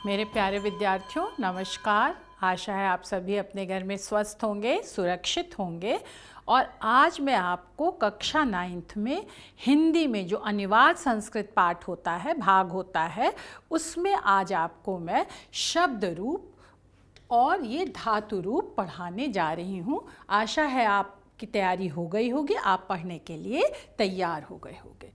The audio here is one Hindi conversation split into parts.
मेरे प्यारे विद्यार्थियों नमस्कार। आशा है आप सभी अपने घर में स्वस्थ होंगे, सुरक्षित होंगे। और आज मैं आपको कक्षा 9th में हिंदी में जो अनिवार्य संस्कृत पाठ होता है, भाग होता है, उसमें आज आपको मैं शब्द रूप और ये धातु रूप पढ़ाने जा रही हूँ। आशा है आपकी तैयारी हो गई होगी, आप पढ़ने के लिए तैयार हो गए होंगे।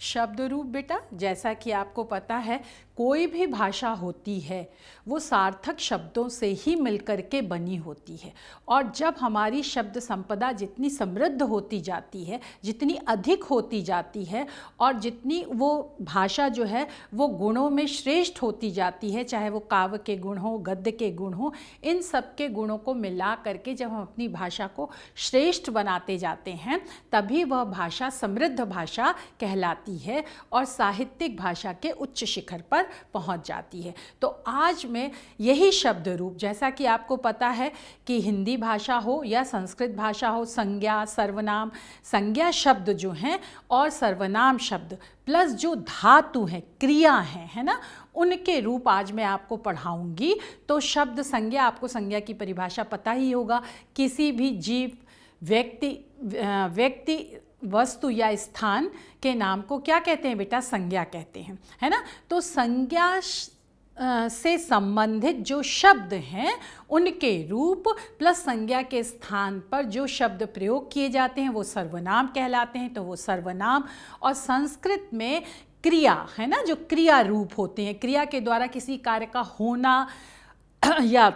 शब्द रूप बेटा, जैसा कि आपको पता है कोई भी भाषा होती है वो सार्थक शब्दों से ही मिलकर के बनी होती है। और जब हमारी शब्द संपदा जितनी समृद्ध होती जाती है, जितनी अधिक होती जाती है और जितनी वो भाषा जो है वो गुणों में श्रेष्ठ होती जाती है, चाहे वो काव्य के गुण हो, गद्य के गुण हो, इन सब के गुणों को मिला करके जब हम अपनी भाषा को श्रेष्ठ बनाते जाते हैं तभी वह भाषा समृद्ध भाषा कहलाती है और साहित्यिक भाषा के उच्च शिखर पर पहुंच जाती है। तो आज मैं यही शब्द रूप, जैसा कि आपको पता है कि हिंदी भाषा हो या संस्कृत भाषा हो, संज्ञा सर्वनाम, संज्ञा शब्द जो हैं और सर्वनाम शब्द प्लस जो धातु हैं, क्रिया हैं, है ना, उनके रूप आज मैं आपको पढ़ाऊंगी। तो शब्द संज्ञा, आपको संज्ञा की परिभाषा पता ही होगा। किसी भी जीव, व्यक्ति वस्तु या स्थान के नाम को क्या कहते हैं बेटा? संज्ञा कहते हैं, है ना। तो संज्ञा से संबंधित जो शब्द हैं उनके रूप प्लस संज्ञा के स्थान पर जो शब्द प्रयोग किए जाते हैं वो सर्वनाम कहलाते हैं। तो वो सर्वनाम, और संस्कृत में क्रिया, है ना, जो क्रिया रूप होते हैं, क्रिया के द्वारा किसी कार्य का होना या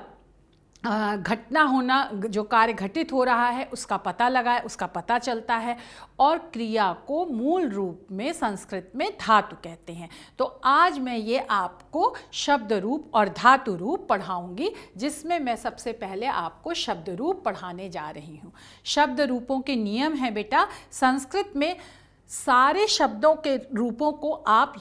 घटना होना, जो कार्य घटित हो रहा है उसका पता लगाए, उसका पता चलता है। और क्रिया को मूल रूप में संस्कृत में धातु कहते हैं। तो आज मैं ये आपको शब्द रूप और धातु रूप पढ़ाऊंगी, जिसमें मैं सबसे पहले आपको शब्द रूप पढ़ाने जा रही हूँ। शब्द रूपों के नियम हैं बेटा। संस्कृत में सारे शब्दों के रूपों को आप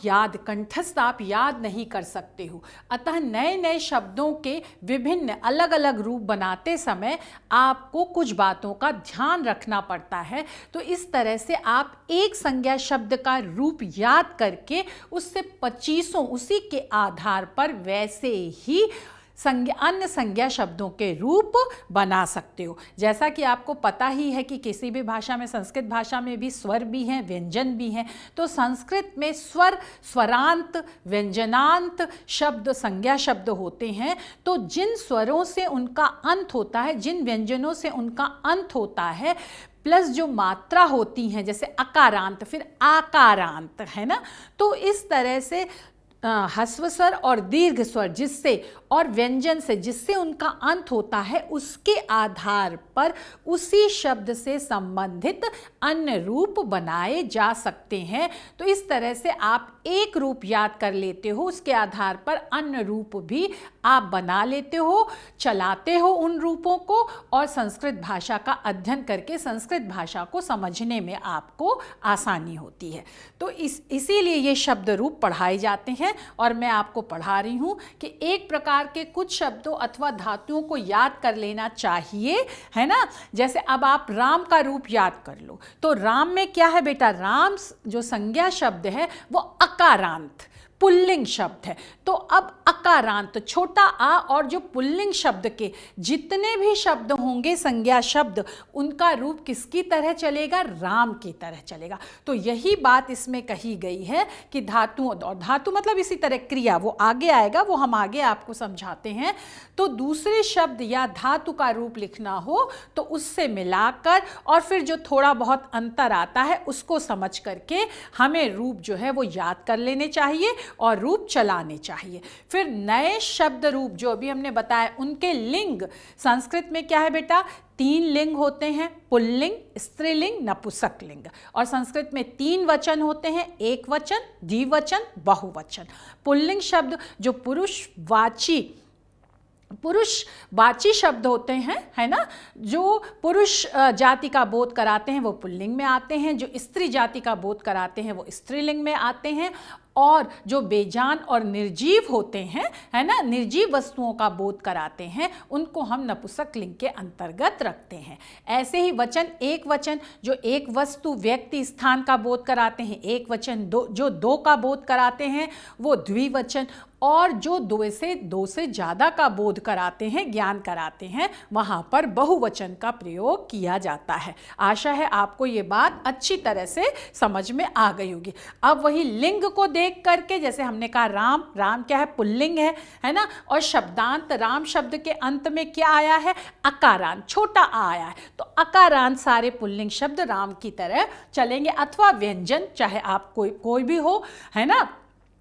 कंठस्थ आप याद नहीं कर सकते हो, अतः नए नए शब्दों के विभिन्न अलग अलग रूप बनाते समय आपको कुछ बातों का ध्यान रखना पड़ता है। तो इस तरह से आप एक संज्ञा शब्द का रूप याद करके उससे 25 उसी के आधार पर वैसे ही अन्य संज्ञा शब्दों के रूप बना सकते हो। जैसा कि आपको पता ही है कि किसी भी भाषा में, संस्कृत भाषा में भी स्वर भी हैं, व्यंजन भी हैं। तो संस्कृत में स्वर, स्वरांत, व्यंजनांत शब्द संज्ञा शब्द होते हैं। तो जिन स्वरों से उनका अंत होता है, जिन व्यंजनों से उनका अंत होता है, प्लस जो मात्रा होती हैं, जैसे अकारांत फिर आकारांत, है ना, तो इस तरह से ह्रस्व स्वर और दीर्घ स्वर जिससे और व्यंजन से जिससे उनका अंत होता है, उसके आधार पर उसी शब्द से संबंधित अन्य रूप बनाए जा सकते हैं। तो इस तरह से आप एक रूप याद कर लेते हो, उसके आधार पर अन्य रूप भी आप बना लेते हो, चलाते हो उन रूपों को, और संस्कृत भाषा का अध्ययन करके संस्कृत भाषा को समझने में आपको आसानी होती है। तो इसीलिए ये शब्द रूप पढ़ाए जाते हैं। और मैं आपको पढ़ा रही हूँ कि एक प्रकार के कुछ शब्दों अथवा धातुओं को याद कर लेना चाहिए, है ना। जैसे अब आप राम का रूप याद कर लो, तो राम में क्या है बेटा? राम जो संज्ञा शब्द है वो अकारांत पुल्लिंग शब्द है। तो अब अकारांत, छोटा आ, और जो पुल्लिंग शब्द के जितने भी शब्द होंगे संज्ञा शब्द, उनका रूप किसकी तरह चलेगा? राम की तरह चलेगा। तो यही बात इसमें कही गई है कि धातु, और धातु मतलब इसी तरह क्रिया, वो आगे आएगा, वो हम आगे आपको समझाते हैं। तो दूसरे शब्द या धातु का रूप लिखना हो तो उससे मिलाकर और फिर जो थोड़ा बहुत अंतर आता है उसको समझ करके हमें रूप जो है वो याद कर लेने चाहिए और रूप चलाने चाहिए। फिर नए शब्द रूप जो अभी हमने बताया, उनके लिंग संस्कृत में क्या है बेटा? 3 लिंग होते हैं, पुल्लिंग, स्त्रीलिंग, नपुंसकलिंग। और संस्कृत में 3 वचन होते हैं, एक वचन, द्विवचन, बहुवचन। पुल्लिंग शब्द जो पुरुषवाची शब्द होते हैं, है ना, जो पुरुष जाति का बोध कराते हैं वो पुल्लिंग में आते हैं, जो स्त्री जाति का बोध कराते हैं वो स्त्रीलिंग में आते हैं। और जो बेजान और निर्जीव होते हैं, है ना, निर्जीव वस्तुओं का बोध कराते हैं, उनको हम नपुंसक लिंग के अंतर्गत रखते हैं। ऐसे ही वचन, एक वचन जो एक वस्तु, व्यक्ति, स्थान का बोध कराते हैं, एक वचन जो दो का बोध कराते हैं वो द्विवचन, और जो दो से ज़्यादा का बोध कराते हैं, ज्ञान कराते हैं, वहाँ पर बहुवचन का प्रयोग किया जाता है। आशा है आपको ये बात अच्छी तरह से समझ में आ गई होगी। अब वही लिंग को देख करके, जैसे हमने कहा राम, राम क्या है, पुल्लिंग है ना, और शब्दांत राम शब्द के अंत में क्या आया है, अकारांत, छोटा आ आया है, तो अकारांत सारे पुल्लिंग शब्द राम की तरह चलेंगे। अथवा व्यंजन, चाहे आप कोई भी हो, है ना,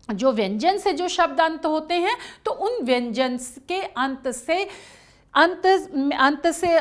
जो व्यंजन से जो शब्द अंत होते हैं, तो उन व्यंजन के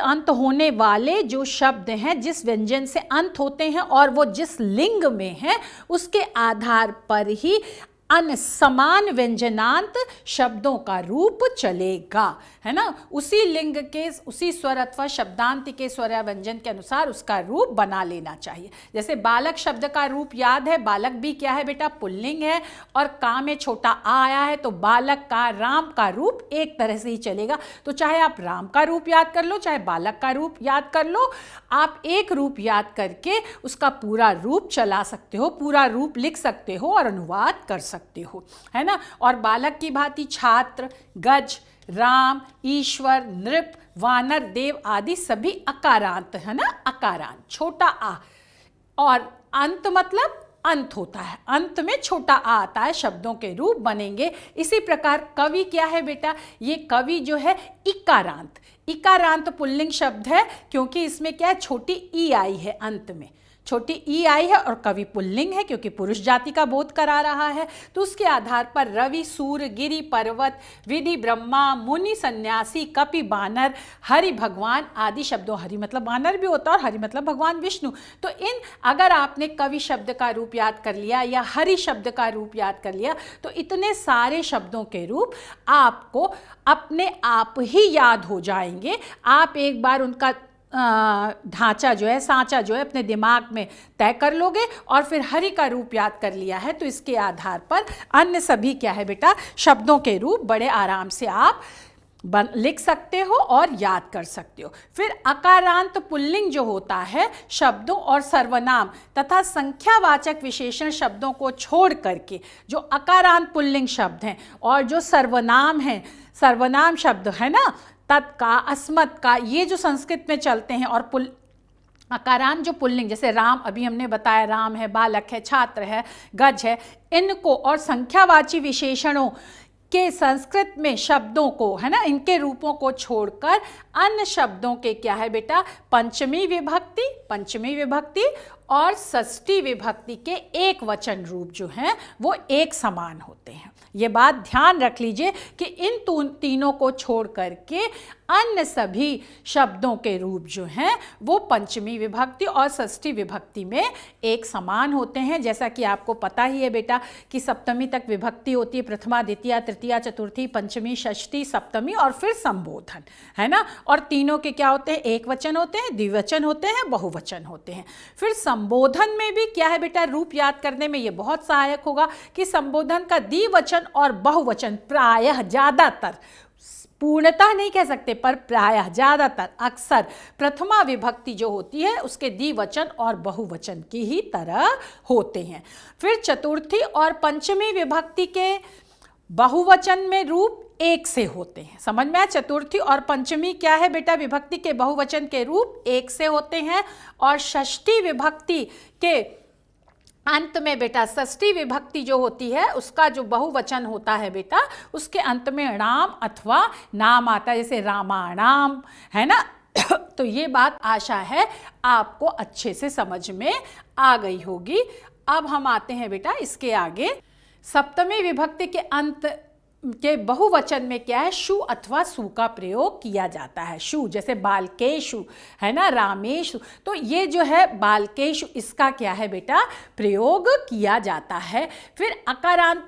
अंत होने वाले जो शब्द हैं, जिस व्यंजन से अंत होते हैं और वो जिस लिंग में है, उसके आधार पर ही अन्य समान व्यंजनांत शब्दों का रूप चलेगा, है ना। उसी लिंग के, उसी स्वर अथवा शब्दांत के स्वर या व्यंजन के अनुसार उसका रूप बना लेना चाहिए। जैसे बालक शब्द का रूप याद है, बालक भी क्या है बेटा, पुल्लिंग है, और का में छोटा आ आया है, तो बालक का, राम का रूप एक तरह से ही चलेगा। तो चाहे आप राम का रूप याद कर लो, चाहे बालक का रूप याद कर लो, आप एक रूप याद करके उसका पूरा रूप चला सकते हो, पूरा रूप लिख सकते हो और अनुवाद कर सकते हो, है ना। और बालक की भांति छात्र, गज, राम, ईश्वर, नृप, वानर, देव आदि सभी अकारांत, है ना, अकारांत, छोटा आ, और अंत मतलब अंत होता है, अंत में छोटा आ आता है, शब्दों के रूप बनेंगे। इसी प्रकार कवि क्या है बेटा, ये कवि जो है इकारांत, इकारांत पुल्लिंग शब्द है, क्योंकि इसमें क्या है, छोटी ई आई है, अंत में छोटी ई आई है, और कवि पुल्लिंग है क्योंकि पुरुष जाति का बोध करा रहा है। तो उसके आधार पर रवि, सूर्य, गिरि, पर्वत, विधि, ब्रह्मा, मुनि, सन्यासी, कपि, बानर, हरि, भगवान आदि शब्दों, हरि मतलब बानर भी होता है और हरि मतलब भगवान विष्णु, तो इन, अगर आपने कवि शब्द का रूप याद कर लिया या हरि शब्द का रूप याद कर लिया, तो इतने सारे शब्दों के रूप आपको अपने आप ही याद हो जाएंगे। आप एक बार उनका ढांचा जो है, सांचा जो है, अपने दिमाग में तय कर लोगे, और फिर हरि का रूप याद कर लिया है, तो इसके आधार पर अन्य सभी क्या है बेटा, शब्दों के रूप बड़े आराम से आप लिख सकते हो और याद कर सकते हो। फिर अकारांत पुल्लिंग जो होता है, शब्दों और सर्वनाम तथा संख्यावाचक विशेषण शब्दों को छोड़ करके जो अकारांत पुल्लिंग शब्द हैं और जो सर्वनाम हैं, सर्वनाम शब्द है ना, तत्का, अस्मत् का, ये जो संस्कृत में चलते हैं, और अकारांत जो पुल्लिंग, जैसे राम, अभी हमने बताया राम है, बालक है, छात्र है, गज है, इनको और संख्यावाची विशेषणों के संस्कृत में शब्दों को, है ना, इनके रूपों को छोड़कर अन्य शब्दों के क्या है बेटा, पंचमी विभक्ति और षष्ठी विभक्ति के एक वचन रूप जो हैं वो एक समान होते हैं। ये बात ध्यान रख लीजिए कि इन तीनों को छोड़ करके अन्य सभी शब्दों के रूप जो हैं वो पंचमी विभक्ति और षष्ठी विभक्ति में एक समान होते हैं। जैसा कि आपको पता ही है बेटा कि सप्तमी तक विभक्ति होती है, प्रथमा, द्वितीया, तृतीया, चतुर्थी, पंचमी, षष्ठी, सप्तमी और फिर संबोधन, है ना। और तीनों के क्या होते हैं, एक वचन होते हैं, द्विवचन होते हैं, बहुवचन होते हैं। फिर संबोधन में भी क्या है बेटा, रूप याद करने में ये बहुत सहायक होगा कि संबोधन का द्विवचन और बहुवचन प्रायः, ज़्यादातर, पूर्णतः नहीं कह सकते पर प्रायः, ज़्यादातर, अक्सर प्रथमा विभक्ति जो होती है उसके द्विवचन और बहुवचन की ही तरह होते हैं। फिर चतुर्थी और पंचमी विभक्ति के बहुवचन में रूप एक से होते हैं। समझ में आया, चतुर्थी और पंचमी क्या है बेटा, विभक्ति के बहुवचन के रूप एक से होते हैं। और षष्ठी विभक्ति के अंत में बेटा, षष्ठी विभक्ति जो होती है उसका जो बहुवचन होता है बेटा, उसके अंत में नाम अथवा नाम आता है, जैसे रामाणाम, है ना। तो ये बात आशा है आपको अच्छे से समझ में आ गई होगी। अब हम आते हैं बेटा इसके आगे, सप्तमी विभक्ति के अंत के बहुवचन में क्या है, शु अथवा सु का प्रयोग किया जाता है। शु जैसे बालकेशु, है ना, रामेशु, तो ये जो है बालकेशु, इसका क्या है बेटा, प्रयोग किया जाता है। फिर अकारांत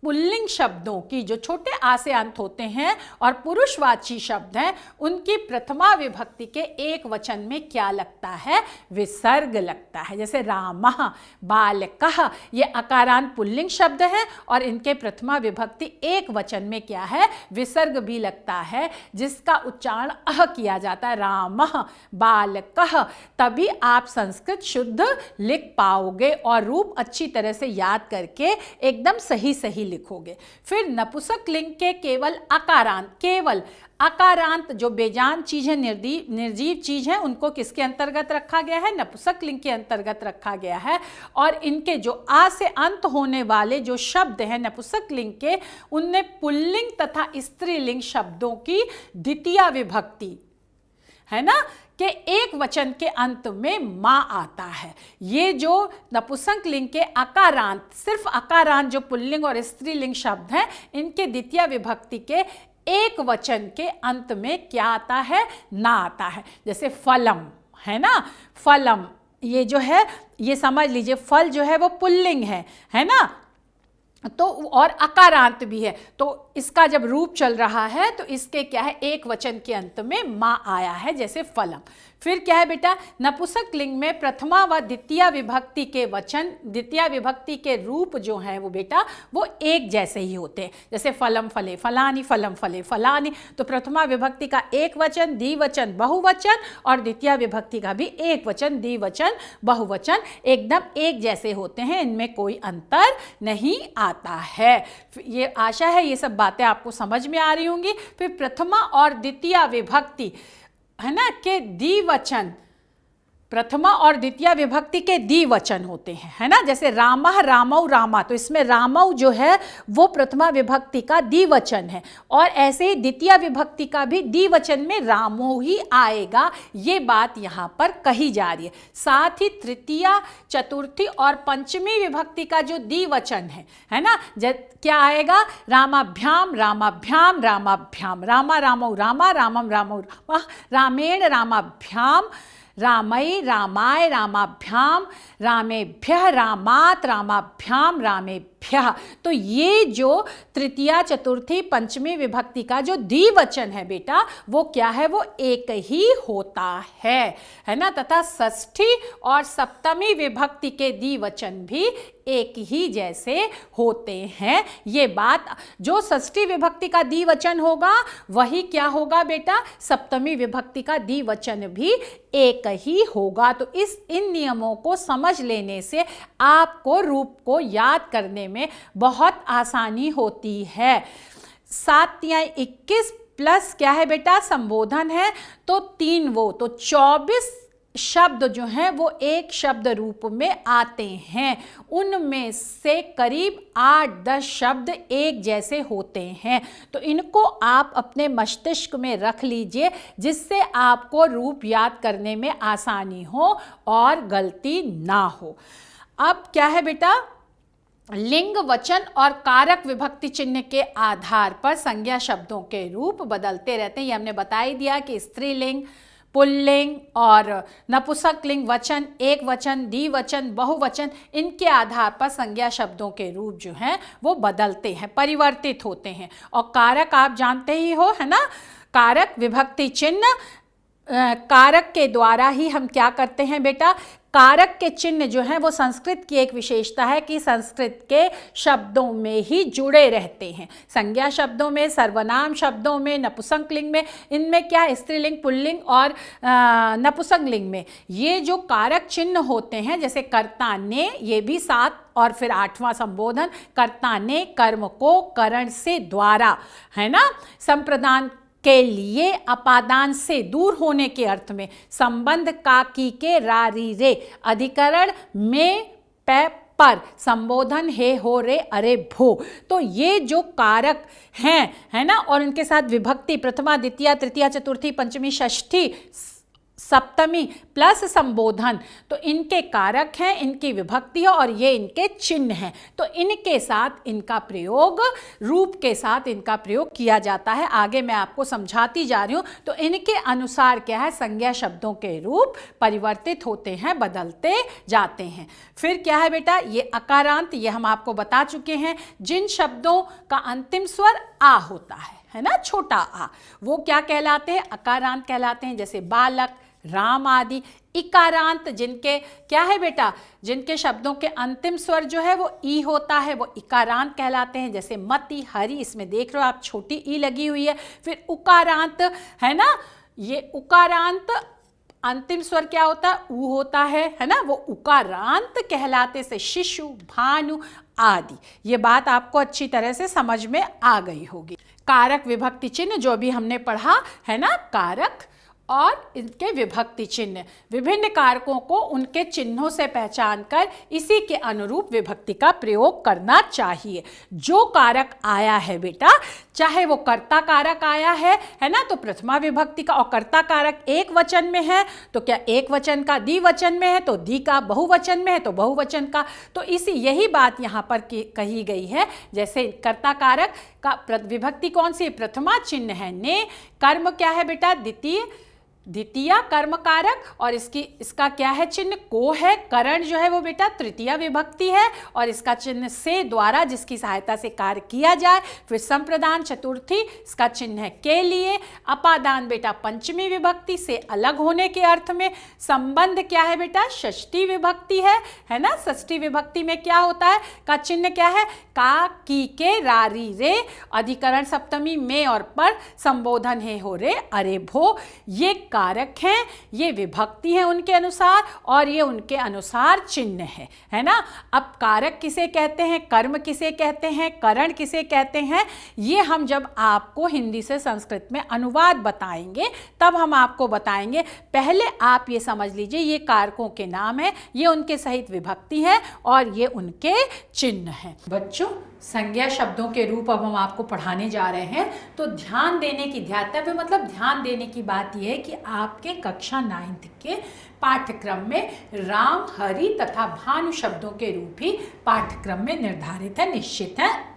पुल्लिंग शब्दों की जो छोटे आ से अंत होते हैं और पुरुषवाची शब्द हैं, उनकी प्रथमा विभक्ति के एक वचन में क्या लगता है, विसर्ग लगता है। जैसे रामः, बालकः, ये अकारांत पुल्लिंग शब्द हैं और इनके प्रथमा विभक्ति एक वचन में क्या है, विसर्ग भी लगता है, जिसका उच्चारण अह किया जाता है, रामः, बालकः। तभी आप संस्कृत शुद्ध लिख पाओगे और रूप अच्छी तरह से याद करके एकदम सही लिखोगे। फिर नपुंसक लिंग के केवल अकारांत जो बेजान चीज है, निर्जीव चीज है, उनको किसके अंतर्गत रखा गया है? नपुंसक लिंग के अंतर्गत रखा गया है। और इनके जो आ से अंत होने वाले जो शब्द हैं नपुंसक लिंग के, उनमें पुल्लिंग तथा स्त्रीलिंग शब्दों की द्वितीय विभक्ति है ना कि एक वचन के अंत में मां आता है। ये जो नपुंसक लिंग के अकारांत, सिर्फ अकारांत जो पुल्लिंग और स्त्रीलिंग शब्द हैं, इनके द्वितीय विभक्ति के एक वचन के अंत में क्या आता है? ना आता है। जैसे फलम है ना, फलम ये जो है, ये समझ लीजिए फल जो है वो पुल्लिंग है ना, तो और अकारांत भी है, तो इसका जब रूप चल रहा है तो इसके क्या है? एक वचन के अंत में मां आया है, जैसे फलम। फिर क्या है बेटा? नपुंसक लिंग में प्रथमा व द्वितीय विभक्ति के वचन, द्वितीय विभक्ति के रूप जो हैं वो बेटा वो एक जैसे ही होते हैं। जैसे फलम फले फलानी, फलम फले फलानी, तो प्रथमा विभक्ति का एक वचन, द्विवचन, बहुवचन, और द्वितीय विभक्ति का भी एक वचन, द्विवचन, बहुवचन एकदम एक जैसे होते हैं, इनमें कोई अंतर नहीं आता है। ये आशा है ये सब बातें आपको समझ में आ रही होंगी। फिर प्रथमा और द्वितीय विभक्ति है ना के द्विवचन, प्रथमा और द्वितीय विभक्ति के द्विवचन होते हैं, है ना। जैसे रामः रामौ रामा, तो इसमें रामौ जो है वो प्रथमा विभक्ति का द्विवचन है, और ऐसे ही द्वितीय विभक्ति का भी द्विवचन में रामो ही आएगा, ये बात यहाँ पर कही जा रही है। साथ ही तृतीय, चतुर्थी और पंचमी विभक्ति का जो द्विवचन है ना, क्या आएगा? रामाभ्याम रामाभ्याम रामाभ्याम, रामा रामौ रामा, रामम रामौ रामा, रामेण रामाभ्याम, रामई रामाय रामाभ्याम, रामेभ्यः रामात रामाभ्याम रामेभ्यः। तो ये जो तृतीया, चतुर्थी, पंचमी विभक्ति का जो द्विवचन है बेटा वो क्या है? वो एक ही होता है ना। तथा षष्ठी और सप्तमी विभक्ति के द्विवचन भी एक ही जैसे होते हैं। ये बात, जो षष्ठी विभक्ति का द्विवचन होगा वही क्या होगा बेटा? सप्तमी विभक्ति का द्विवचन भी एक ही होगा। तो इन नियमों को समझ लेने से आपको रूप को याद करने में बहुत आसानी होती है। 7 या 21 प्लस क्या है बेटा? संबोधन है, तो 3 वो, तो 24 शब्द जो हैं वो एक शब्द रूप में आते हैं। उनमें से करीब 8-10 शब्द एक जैसे होते हैं। तो इनको आप अपने मस्तिष्क में रख लीजिए, जिससे आपको रूप याद करने में आसानी हो और गलती ना हो। अब क्या है बेटा? लिंग, वचन और कारक विभक्ति चिन्ह के आधार पर संज्ञा शब्दों के रूप बदलते रहते हैं। ये हमने बता ही दिया कि स्त्रीलिंग, पुल्लिंग और नपुंसक लिंग, वचन, एक वचन, द्विवचन, बहुवचन, इनके आधार पर संज्ञा शब्दों के रूप जो हैं वो बदलते हैं, परिवर्तित होते हैं। और कारक आप जानते ही हो, है ना। कारक विभक्ति चिन्ह, कारक के द्वारा ही हम क्या करते हैं बेटा? कारक के चिन्ह जो हैं वो संस्कृत की एक विशेषता है कि संस्कृत के शब्दों में ही जुड़े रहते हैं। संज्ञा शब्दों में, सर्वनाम शब्दों में, नपुंसक लिंग में, इनमें क्या स्त्रीलिंग, पुल्लिंग और नपुंसक लिंग में ये जो कारक चिन्ह होते हैं, जैसे कर्ता ने, ये भी 7 और फिर 8वां संबोधन, कर्ता ने कर्म को करण से द्वारा, है ना, संप्रदान के लिए, अपादान से दूर होने के अर्थ में, संबंध का, की के, रा, री, रे, अधिकरण में, पे, पर, संबोधन हे, हो, रे, अरे, भो। तो ये जो कारक हैं, है ना, और उनके साथ विभक्ति प्रथमा, द्वितीय, तृतीया, चतुर्थी, पंचमी, षष्ठी, सप्तमी प्लस संबोधन, तो इनके कारक हैं, इनकी विभक्ति है और ये इनके चिन्ह हैं। तो इनके साथ इनका प्रयोग, रूप के साथ इनका प्रयोग किया जाता है। आगे मैं आपको समझाती जा रही हूँ। तो इनके अनुसार क्या है? संज्ञा शब्दों के रूप परिवर्तित होते हैं, बदलते जाते हैं। फिर क्या है बेटा? ये अकारांत, ये हम आपको बता चुके हैं। जिन शब्दों का अंतिम स्वर आ होता है ना, छोटा आ, वो क्या कहलाते हैं? अकारांत कहलाते हैं। जैसे बालक, राम आदि। इकारांत, जिनके क्या है बेटा? जिनके शब्दों के अंतिम स्वर जो है वो ई होता है, वो इकारांत कहलाते हैं। जैसे मति, हरि, इसमें देख रहे हो आप छोटी ई लगी हुई है। फिर उकारांत, है ना, ये उकारांत अंतिम स्वर क्या होता है? ऊ होता है ना, वो उकारांत कहलाते से शिशु, भानु आदि। ये बात आपको अच्छी तरह से समझ में आ गई होगी। कारक विभक्ति चिन्ह जो भी हमने पढ़ा है ना, कारक और इनके विभक्ति चिन्ह, विभिन्न कारकों को उनके चिन्हों से पहचान कर इसी के अनुरूप विभक्ति का प्रयोग करना चाहिए। जो कारक आया है बेटा, चाहे वो कर्ता कारक आया है ना, तो प्रथमा विभक्ति का, और कर्ता कारक एक वचन में है तो क्या एक वचन का, द्विवचन में है तो द्वि का, बहुवचन में है तो बहुवचन का। तो यही बात यहाँ पर कही गई है। जैसे कर्ता कारक का विभक्ति कौन सी है? प्रथमा, चिन्ह है ने, कर्म क्या है बेटा? द्वितीय कर्म कारक, और इसका क्या है? चिन्ह को है। करण जो है वो बेटा तृतीय विभक्ति है, और इसका चिन्ह से, द्वारा, जिसकी सहायता से कार्य किया जाए। फिर संप्रदान चतुर्थी, इसका चिन्ह है के लिए। अपादान बेटा पंचमी विभक्ति से अलग होने के अर्थ में। संबंध क्या है बेटा? षष्ठी विभक्ति है ना। षष्ठी विभक्ति में क्या होता है? का चिन्ह क्या है? का, की, के, रारी, रे। अधिकरण सप्तमी में और पर। संबोधन है हो रे, अरे भो। ये कारक हैं, ये विभक्ति है उनके अनुसार, और ये उनके अनुसार चिन्ह है ना। अब कारक किसे कहते हैं, कर्म किसे कहते हैं, करण किसे कहते हैं, ये हम जब आपको हिंदी से संस्कृत में अनुवाद बताएंगे तब हम आपको बताएंगे। पहले आप ये समझ लीजिए, ये कारकों के नाम है, ये उनके सहित विभक्ति है और ये उनके चिन्ह हैं। बच्चों, संज्ञा शब्दों के रूप अब हम आपको पढ़ाने जा रहे हैं। तो ध्यान देने की, ध्यातव्य मतलब ध्यान देने की बात यह है कि आपके कक्षा 9th के पाठ्यक्रम में राम, हरि तथा भानु शब्दों के रूप ही पाठ्यक्रम में निर्धारित है, निश्चित है।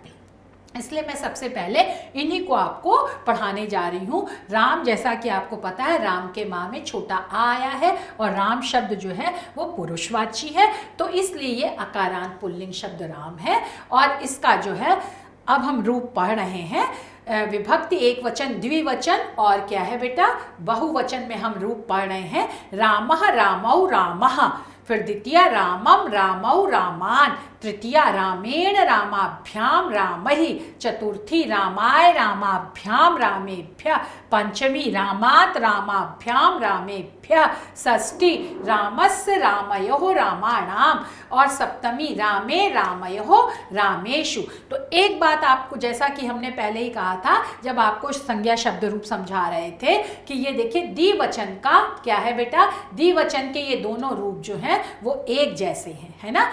इसलिए मैं सबसे पहले इन्हीं को आपको पढ़ाने जा रही हूँ। राम, जैसा कि आपको पता है, राम के माँ में छोटा आ आया है, और राम शब्द जो है वो पुरुषवाची है, तो इसलिए ये अकारांत पुल्लिंग शब्द राम है। और इसका जो है अब हम रूप पढ़ रहे हैं। विभक्ति एक वचन, द्विवचन और क्या है बेटा? बहुवचन में हम रूप पढ़ रहे हैं। रामः, रामौ, रामः। फिर द्वितीय रामम, रामौ, रामान। तृतीया रामेण, रामाभ्याम, रामहि। चतुर्थी रामाय, रामाभ्याम, रामेभ्यः। पंचमी रामात्, रामाभ्याम, रामेभ्यः। षष्ठी रामस्य, रामयोः, रामाणाम। और सप्तमी रामे, रामयोः, रामेषु। तो एक बात आपको, जैसा कि हमने पहले ही कहा था जब आपको संज्ञा शब्द रूप समझा रहे थे, कि ये देखिए द्विवचन का क्या है बेटा? द्विवचन के ये दोनों रूप जो हैं वो एक जैसे हैं, है ना,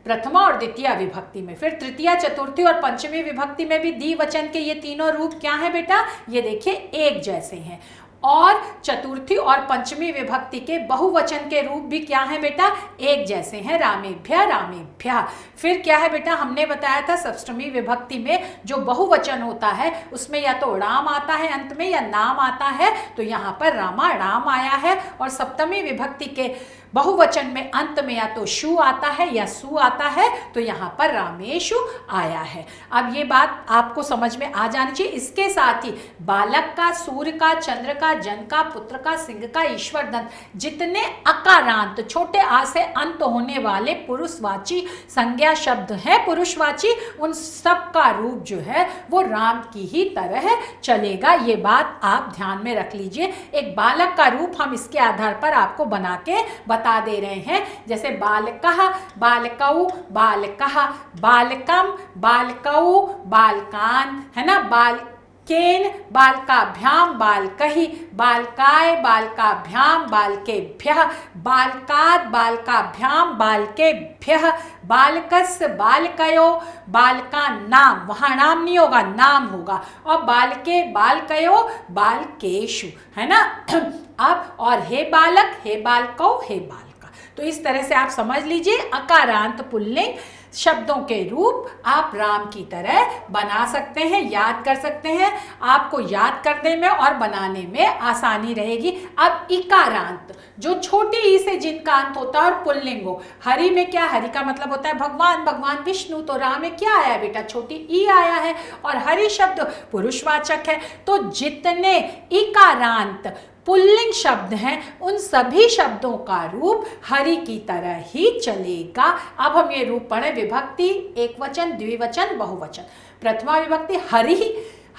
प्रथमा और द्वितीय विभक्ति में। फिर तृतीय, चतुर्थी और पंचमी विभक्ति में भी द्विवचन के ये तीनों रूप क्या है बेटा? ये देखिए एक जैसे हैं। और चतुर्थी और पंचमी विभक्ति के बहुवचन के रूप भी क्या है बेटा? एक जैसे हैं, रामेभ्यः, रामेभ्यः। फिर क्या है बेटा? हमने बताया था सप्तमी विभक्ति में जो बहुवचन होता है उसमें या तो राम आता है अंत में या नाम आता है, तो यहाँ पर रामा, राम आया है। और सप्तमी विभक्ति के बहुवचन में अंत में या तो शु आता है या सु आता है, तो यहाँ पर रामेशु आया है। अब ये बात आपको समझ में आ जानी चाहिए। इसके साथ ही बालक का, सूर्य का, चंद्र का, जन का, पुत्र का, सिंह का, ईश्वर दंत, जितने अकारांत छोटे आ से अंत होने वाले पुरुषवाची संज्ञा शब्द हैं, पुरुषवाची, उन सब का रूप जो है वो राम की ही तरह चलेगा। ये बात आप ध्यान में रख लीजिए। एक बालक का रूप हम इसके आधार पर आपको बना के बता दे रहे हैं। जैसे बालकः, बालकौ, बालकः, बालकम, बालकौ, बालकान, है ना, बालकेन, बालकाभ्याम, बालकहि, बालकाय, बालकाभ्याम, बालकेभ्यः, बालकात्, बालकाभ्याम, बालकेभ्यः, बालकस्य, बालकयो, बालका नाम, वहाँ नाम नहीं होगा, नाम होगा। और बालके, बालकयो, बालकेषु, है ना। अब और हे बालक, हे बालकौ, हे बालका। तो इस तरह से आप समझ लीजिए अकारांत पुल्लिंग शब्दों के रूप आप राम की तरह बना सकते हैं, याद कर सकते हैं। आपको याद करने में और बनाने में आसानी रहेगी। अब इकारांत, जो छोटी ई से जिनका अंत होता है और पुल्लिंग हो। हरि में क्या? हरि का मतलब होता है भगवान, भगवान विष्णु। तो राम में क्या आया बेटा? छोटी ई आया है, और हरि शब्द पुरुषवाचक है। तो जितने इकारांत पुल्लिंग शब्द हैं उन सभी शब्दों का रूप हरि की तरह ही चलेगा। अब हम ये रूप पढ़ें। विभक्ति एक वचन, द्विवचन, बहुवचन। प्रथमा विभक्ति हरि,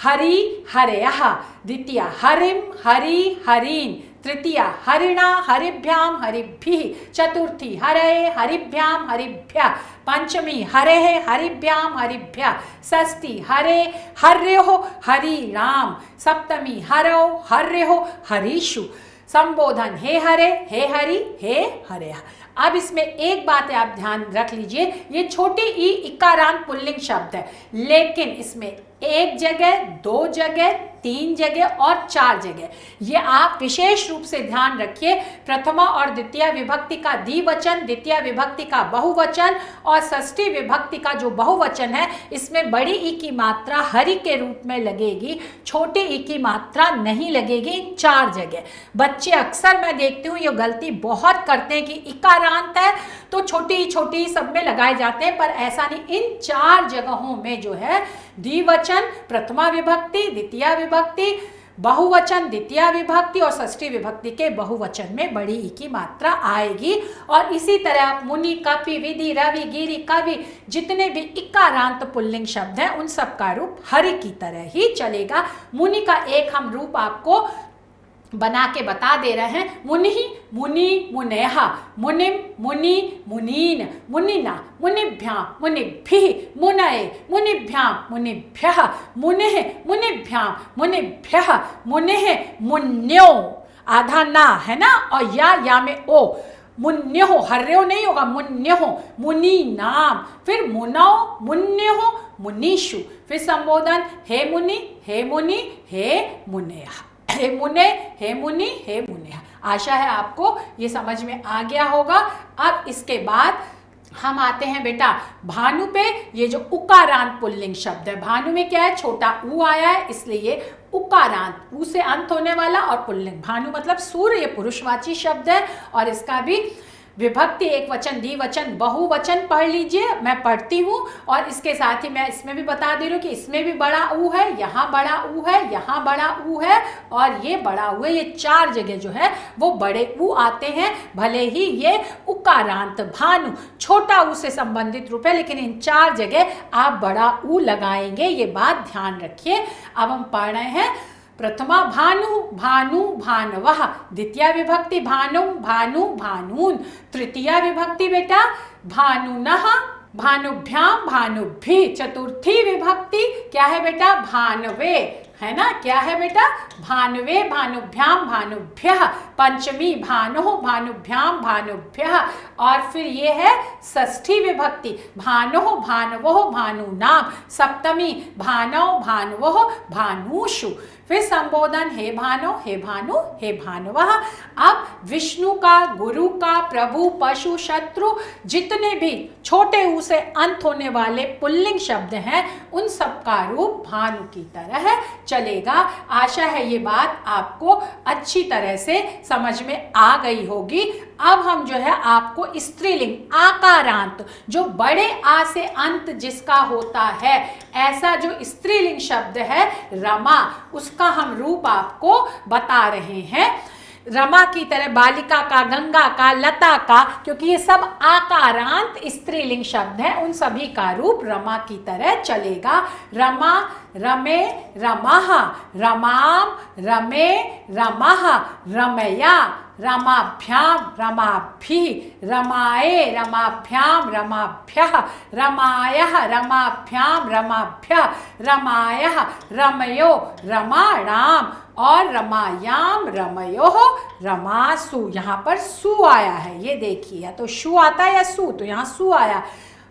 हरि, हरयः। द्वितीय हरिम, हरि, हरीन। तृतीया हरिणा हरिभ्याम हरिभिः, चतुर्थी हरये हरिभ्याम हरिभ्यः, पंचमी हरेः हरिभ्याम हरिभ्यः, षष्ठी हरे हर्योः हरिराम, सप्तमी हरौ हर्योः हरीषु। संबोधन हे हरे हे हरि हे हरे। अब इसमें एक बात है, आप ध्यान रख लीजिए, ये छोटी ई इकारांत पुल्लिंग शब्द है, लेकिन इसमें एक जगह, दो जगह, तीन जगह और चार जगह, ये आप विशेष रूप से ध्यान रखिए। प्रथमा और द्वितीय विभक्ति का द्विवचन, द्वितीय विभक्ति का बहुवचन और षष्ठी विभक्ति का जो बहुवचन है, इसमें बड़ी ई की मात्रा हरि के रूप में लगेगी, छोटी ई की मात्रा नहीं लगेगी इन चार जगह। बच्चे अक्सर मैं देखती हूँ ये गलती बहुत करते हैं कि इकारांत है तो छोटी सब में लगाए जाते हैं, पर ऐसा नहीं। इन चार जगहों में जो है द्विवचन प्रथमा विभक्ति, द्वितीय विभक्ति, बहुवचन द्वितीय विभक्ति और षष्ठी विभक्ति के बहुवचन में बड़ी ई की मात्रा आएगी। और इसी तरह मुनि, कपि, विधि, रवि, गिरि, कवि, जितने भी इकारांत पुल्लिंग शब्द हैं उन सब का रूप हरि की तरह ही चलेगा। मुनि का एक हम रूप आपको बना के बता दे रहे हैं। मुनि, मुनि, मुनेहा, मुनिम, मुनि, मुनीन, मुनिना, मुनिभ्यां, मुनिभिः, मुनये, मुनिभ्यां, मुनिभ्यः, मुनेः, मुनिभ्यां, मुनिभ्यः, मुनेः, मुन्यो, आधा ना है ना, और या में ओ, मुन्यो, हर्यो नहीं होगा, मुन्यो, मुनि नाम, फिर मुनौ, मुन्यो, मुनीषु, फिर संबोधन हे मुनि, हे मुनि, हे मुनेहा, हे मुने, हे मुनि, हे मुने। आशा है आपको ये समझ में आ गया होगा। अब इसके बाद हम आते हैं बेटा भानु पे। ये जो उकारांत पुल्लिंग शब्द है, भानु में क्या है, छोटा ऊ आया है इसलिए ये उकारांत, ऊ से अंत होने वाला, और पुल्लिंग भानु मतलब सूर्य, ये पुरुषवाची शब्द है। और इसका भी विभक्ति एक वचन, द्विवचन, बहुवचन पढ़ लीजिए, मैं पढ़ती हूँ। और इसके साथ ही मैं इसमें भी बता दे रही हूँ कि इसमें भी बड़ा ऊ है, यहाँ बड़ा ऊ है, यहाँ बड़ा ऊ है और ये बड़ा ऊ है। ये चार जगह जो है वो बड़े ऊ आते हैं, भले ही ये उकारांत भानु छोटा ऊ से संबंधित रूप है, लेकिन इन चार जगह आप बड़ा ऊ लगाएंगे, ये बात ध्यान रखिए। अब हम पढ़ रहे हैं प्रथमा भानु, भानु, भानवः, द्वितीय विभक्ति भानु, भानु, भानून, तृतीय विभक्ति बेटा भानुनः, भानुभ्याम, भानुभिः, चतुर्थी विभक्ति क्या है बेटा, भानवे, है ना, क्या है बेटा, भानवे, भानुभ्याम, भानुभ्यः, पंचमी भानुः, भानुभ्याम, भानुभ्यः, और फिर ये है षष्ठी विभक्ति भानुः, भानवोः, भानूनाम, सप्तमी भानौ, भानुवोः, भानुषु, फिर संबोधन हे भानो, हे भानु, हे भानुवः। अब विष्णु का, गुरु का, प्रभु, पशु, शत्रु, जितने भी छोटे ऊ से अंत होने वाले पुल्लिंग शब्द हैं उन सब का रूप भानु की तरह चलेगा। आशा है ये बात आपको अच्छी तरह से समझ में आ गई होगी। अब हम जो है आपको स्त्रीलिंग आकारांत, जो बड़े आ से अंत जिसका होता है, ऐसा जो स्त्रीलिंग शब्द है रमा, उसका हम रूप आपको बता रहे हैं। रमा की तरह बालिका का, गंगा का, लता का, क्योंकि ये सब आकारांत स्त्रीलिंग शब्द हैं, उन सभी का रूप रमा की तरह चलेगा। रमा, रमे, रमः, रमाम, रमे, रमः, रमया, रमाभ्याम, रमाभिः, रमाये, रमाभ्याम, रमाभ्यः, रमायः, रमाभ्याम, रमाभ्यः, रमायः, रमयो, रमाणाम, और रमायाम, रमयोः, रमासु। यहाँ पर सु आया है, ये देखिए, या तो शु आता है या सु, तो यहाँ सु आया।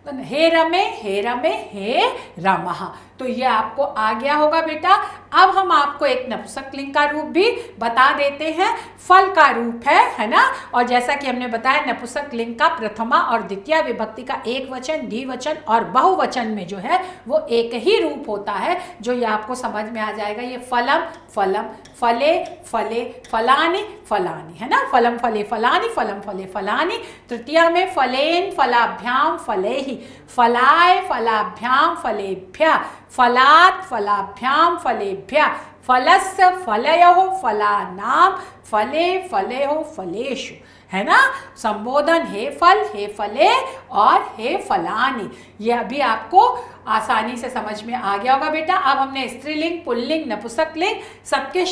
हे रमे, हे रमे, हे रमः, तो ये आपको आ गया होगा बेटा। अब हम आपको एक नपुंसकलिंग का रूप भी बता देते हैं। फल का रूप है ना, और जैसा कि हमने बताया नपुंसकलिंग का प्रथमा और द्वितीय विभक्ति का एक वचन, द्विवचन और बहुवचन में जो है वो एक ही रूप होता है, जो ये आपको समझ में आ जाएगा। ये फलम, फलम, फले, फले, फलानि, फलानि, है ना, फलम फले फलानि, फलम फले फलानि। तृतीय में फलेन, फलाभ्याम, फलेहि, फलाय, फलाभ्याम, फलेभ्यः, फलात्, फलाभ्याम, फलेभ्यः, फलस्य, फलयोः, फलानाम, फले, फलेहोः, फलेषु, है ना। संबोधन हे फल, हे फले और हे फलानि, ये अभी आपको आसानी से समझ में आ गया होगा बेटा। अब हमने स्त्रीलिंग, पुल्लिंग, नपुंसकलिंग सबके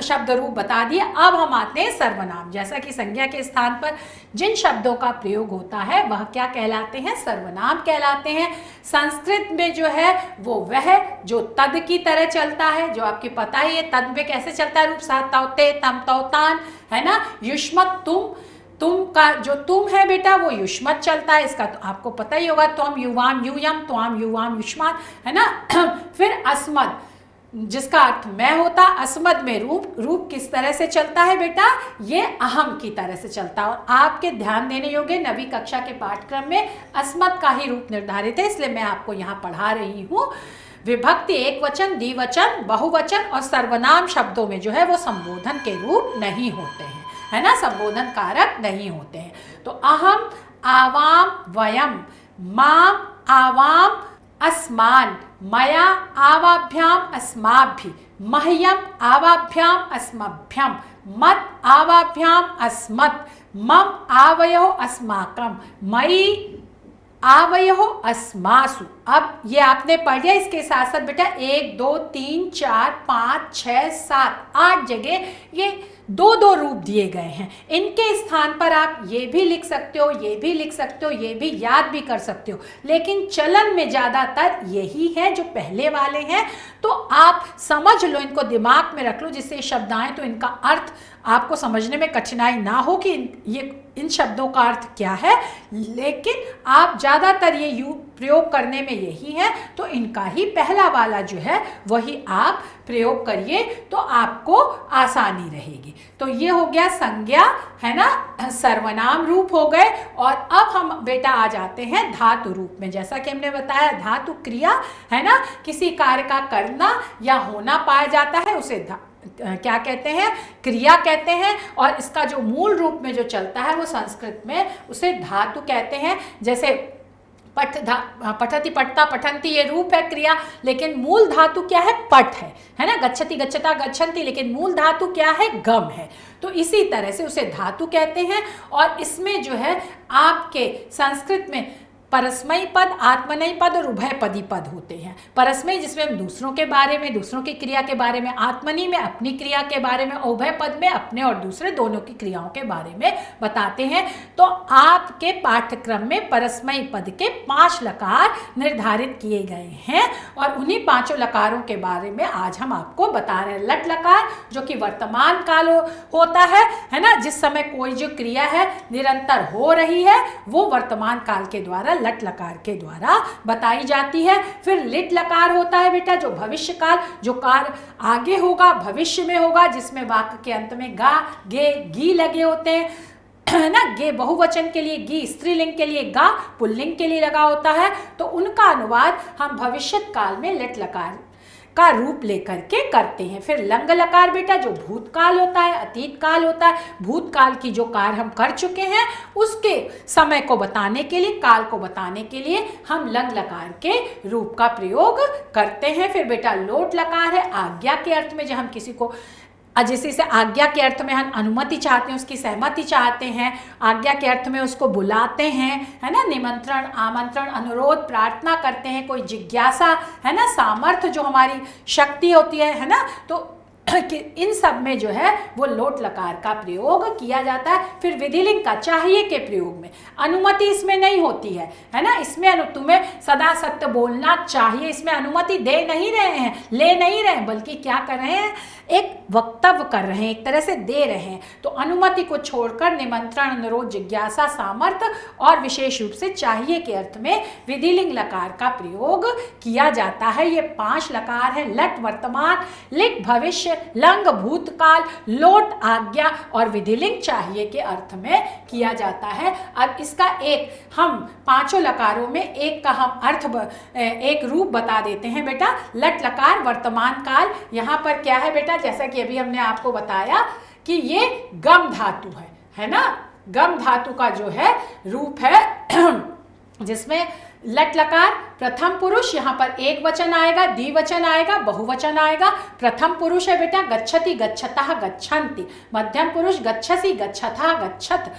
शब्द रूप बता दिए। अब हम आते हैं सर्वनाम। जैसा कि संज्ञा के स्थान पर जिन शब्दों का प्रयोग होता है वह क्या कहलाते हैं? सर्वनाम कहलाते हैं। संस्कृत में जो है वो वह जो तद की तरह चलता है, जो आपके पता ही है तद में कैसे चलता है रूप, सा तौ ते तम तौ तान, है ना। युष्मत तुम का जो तुम है बेटा वो युष्मत चलता है, इसका तो आपको पता ही होगा। त्वम युवाम यूयम, त्वाम युवाम युष्मान, है ना। फिर अस्मद जिसका अर्थ मैं होता, अस्मद में रूप किस तरह से चलता है बेटा? ये अहम की तरह से चलता है। और आपके ध्यान देने योग्य 9वीं कक्षा के पाठ्यक्रम में अस्मद का ही रूप निर्धारित है, इसलिए मैं आपको यहाँ पढ़ा रही हूँ। विभक्ति एक वचन, द्विवचन, बहुवचन और सर्वनाम शब्दों में जो है वो संबोधन के रूप नहीं होते हैं, है ना, संबोधन कारक नहीं होते हैं। तो अहम, आवाम, वयम, माम, आवाम, अस्मान, मया, आवाभ्याम, अस्माभि, मह्यम, आवाभ्याम, अस्मभ्यम, मत, आवाभ्याम, अस्मत्, मम, आवयो, अस्माकम, मयि, आवयो, अस्मासु। अब ये आपने पढ़ लिया। इसके साथ साथ बेटा 1 2 3 4 5 6 7 8 जगह ये 2 रूप दिए गए हैं। इनके स्थान पर आप ये भी लिख सकते हो, ये भी लिख सकते हो, ये भी याद भी कर सकते हो, लेकिन चलन में ज़्यादातर यही है जो पहले वाले हैं। तो आप समझ लो, इनको दिमाग में रख लो, जिससे शब्द आए तो इनका अर्थ आपको समझने में कठिनाई ना हो कि इन शब्दों का अर्थ क्या है। लेकिन आप ज़्यादातर ये प्रयोग करने में यही है, तो इनका ही पहला वाला जो है वही आप प्रयोग करिए तो आपको आसानी रहेगी। तो ये हो गया संज्ञा, है ना, सर्वनाम रूप हो गए। और अब हम बेटा आ जाते हैं धातु रूप में। जैसा कि हमने बताया धातु क्रिया, है ना, किसी कार्य का करना या होना पाया जाता है उसे क्या कहते हैं? क्रिया कहते हैं। और इसका जो मूल रूप में जो चलता है वो संस्कृत में उसे धातु कहते हैं। जैसे पठति, पठता, पठन्ति ये रूप है क्रिया, लेकिन मूल धातु क्या है? पठ है ना। गच्छति, गच्छता, गच्छन्ति, लेकिन मूल धातु क्या है? गम है। तो इसी तरह से उसे धातु कहते हैं। और इसमें जो है आपके संस्कृत में परस्मयी पद, आत्मनेयी पद और उभयपदी पद होते हैं। परस्मयी जिसमें हम दूसरों के बारे में, दूसरों की क्रिया के बारे में, आत्मनेयी में अपनी क्रिया के बारे में, उभय पद में अपने और दूसरे दोनों की क्रियाओं के बारे में बताते हैं। तो आपके पाठ्यक्रम में परस्मयी पद के 5 लकार निर्धारित किए गए हैं और उन्हीं 5 लकारों के बारे में आज हम आपको बता रहे हैं। लट लकार जो कि वर्तमान काल होता है ना, जिस समय कोई जो क्रिया है निरंतर हो रही है वो वर्तमान काल के द्वारा, लट लकार के द्वारा बताई जाती है। फिर लिट लकार होता है बेटा जो भविष्य काल, जो कार्य आगे होगा, भविष्य में होगा, जिसमें वाक्य के अंत में गा, गे, गी लगे होते हैं, है ना। गे बहुवचन के लिए गी, स्त्रीलिंग के लिए गा, पुल्लिंग के लिए लगा होता है। तो उनका अनुवाद हम भविष्यत काल में लिट लकार का रूप लेकर के करते हैं। फिर लंग लकार बेटा जो भूतकाल होता है, अतीत काल होता है। भूतकाल की जो कार्य हम कर चुके हैं उसके समय को बताने के लिए, काल को बताने के लिए हम लंग लकार के रूप का प्रयोग करते हैं। फिर बेटा लोट लकार है आज्ञा के अर्थ में, जब हम किसी को जैसे से आज्ञा के अर्थ में हम अनुमति चाहते हैं, उसकी सहमति चाहते हैं, आज्ञा के अर्थ में उसको बुलाते हैं, है ना, निमंत्रण, आमंत्रण, अनुरोध, प्रार्थना करते हैं, कोई जिज्ञासा, है ना, सामर्थ्य जो हमारी शक्ति होती है ना, तो कि इन सब में जो है वो लोट लकार का प्रयोग किया जाता है। फिर विधिलिंग का चाहिए के प्रयोग में अनुमति इसमें नहीं होती है ना, इसमें तुम्हें सदा सत्य बोलना चाहिए, इसमें अनुमति दे नहीं रहे हैं, ले नहीं रहे हैं, बल्कि क्या कर रहे हैं, एक वक्तव्य कर रहे हैं, एक तरह से दे रहे हैं। तो अनुमति को छोड़कर निमंत्रण, अनुरोध, जिज्ञासा, सामर्थ्य और विशेष रूप से चाहिए के अर्थ में विधिलिंग लकार का प्रयोग किया जाता है। ये 5 लकार है, लट वर्तमान, लिट भविष्य, लंग भूतकाल, लोट आज्ञा और विधिलिंग चाहिए के अर्थ में किया जाता है। अब इसका एक हम 5 लकारों में एक का हम अर्थ एक रूप बता देते हैं बेटा। लट लकार वर्तमान काल, यहाँ पर क्या है बेटा, जैसा कि अभी हमने आपको बताया कि ये गम धातु है ना। गम धातु का जो है रूप है जिसमें लट लकार प्रथम पुरुष, यहाँ पर एक वचन आएगा, द्विवचन आएगा, बहुवचन आएगा। प्रथम पुरुष है बेटा गच्छति, गच्छतः, गच्छन्ति। मध्यम पुरुष गच्छसि, गच्छथा, गच्छत।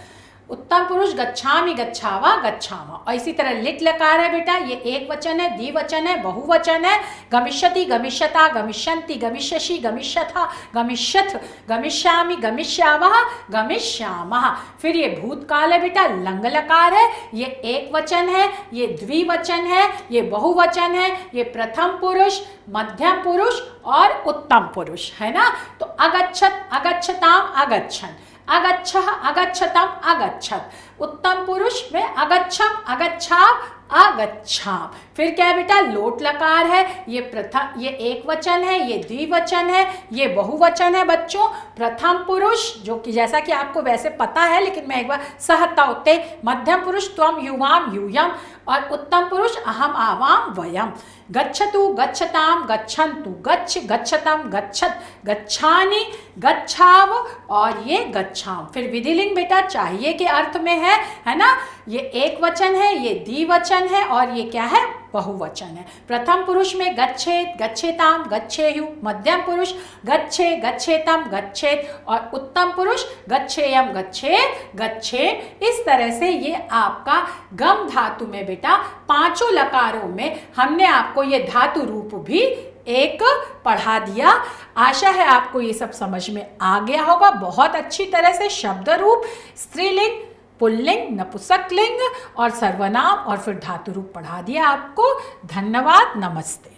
उत्तम पुरुष गच्छामि गच्छावा गच्छामा। और इसी तरह लिट लकार है बेटा, ये एक वचन है, द्विवचन है, बहुवचन है। गमिष्यति गमिष्यता गमिष्यन्ति गमिष्यसि गमिष्यथा गमिष्यथ गमिष्यामि गमिष्यावः गमिष्यामः। फिर ये भूतकाल है बेटा, लंग लकार है, ये एक वचन है, ये द्विवचन है, ये बहुवचन है, ये प्रथम पुरुष, मध्यम पुरुष और उत्तम पुरुष है ना। तो अगच्छत अगच्छताम अगच्छन्, अगच्छः अगच्छतम अगच्छत। उत्तम पुरुष में अगच्छम अगच्छाव अगच्छाम। फिर क्या है बेटा, लोट लकार है, ये प्रथम, ये एक वचन है, ये द्विवचन है, ये बहुवचन है बच्चों। प्रथम पुरुष जो कि जैसा कि आपको वैसे पता है, लेकिन मैं एक बार सहता होते, मध्यम पुरुष त्वम युवाम यूयम और उत्तम पुरुष अहम आवाम वयम। गच्छतु गच्छताम गच्छन्तु, गच्छ गच्छतम गच्छत, गच्छानि गच्छाव और ये गच्छाम। फिर विधिलिंग बेटा चाहिए के अर्थ में है ना। ये एक वचन है, ये द्विवचन है और ये क्या है, बहुवचन है। प्रथम पुरुष में गच्छेत गच्छेताम गच्छेयु, मध्यम पुरुष गच्छे गच्छेतम गच्छेत और उत्तम पुरुष गच्छेयम गच्छेत गच्छेत। इस तरह से ये आपका गम धातु में बेटा पांचों लकारों में हमने आपको ये धातु रूप भी एक पढ़ा दिया। आशा है आपको ये सब समझ में आ गया होगा बहुत अच्छी तरह से। शब्द रूप, स्त्रीलिंग, पुल्लिंग, नपुंसकलिंग और सर्वनाम और फिर धातु रूप पढ़ा दिया आपको। धन्यवाद, नमस्ते।